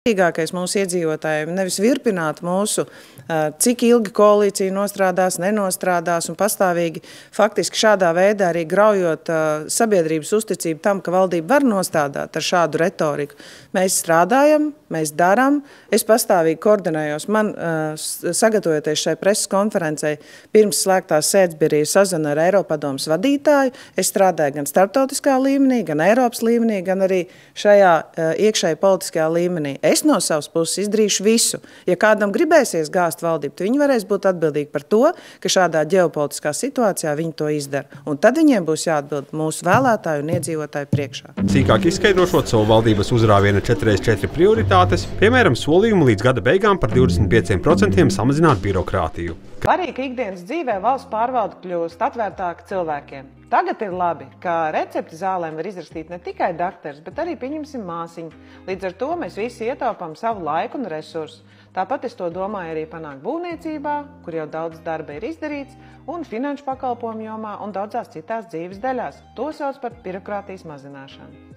Svarīgākais mūsu iedzīvotājiem nevis virpināt mūsu, cik ilgi koalīcija nostrādās, nenostrādās un pastāvīgi faktiski šādā veidā arī graujot sabiedrības uzticību tam, ka valdība var nostādāt ar šādu retoriku. Mēs strādājam, mēs darām, es pastāvīgi koordinējos. Man, sagatavojoties šai preses konferencei, pirms slēgtās sēdes bija arī sazina ar Eiropadomes vadītāju. Es strādāju gan starptautiskā līmenī, gan Eiropas līmenī, gan arī šajā iekšēji politiskajā līmenī. Es no savas puses izdarīšu visu. Ja kādam gribēsies gāzt valdību, tad viņi varēs būt atbildīgi par to, ka šādā ģeopolitiskā situācijā viņi to izdara. Un tad viņiem būs jāatbild mūsu vēlētāju un iedzīvotāju priekšā. Sīkāk izskaidrošot savu valdības uzrāviena 4x4 prioritātes, piemēram, solījumu līdz gada beigām par 25% samazināt birokrātiju. Arī, ka ikdienas dzīvē valsts pārvalde kļūst atvērtāka cilvēkiem. Tagad ir labi, ka recepti zālēm var izrakstīt ne tikai daktars, bet arī, pieņemsim, māsiņu. Līdz ar to mēs visi ietaupām savu laiku un resursu. Tāpat es to domāju arī panākt būvniecībā, kur jau daudz darba ir izdarīts, un finanšu pakalpojumu jomā un daudzās citās dzīves daļās. To sauc par birokrātijas mazināšanu.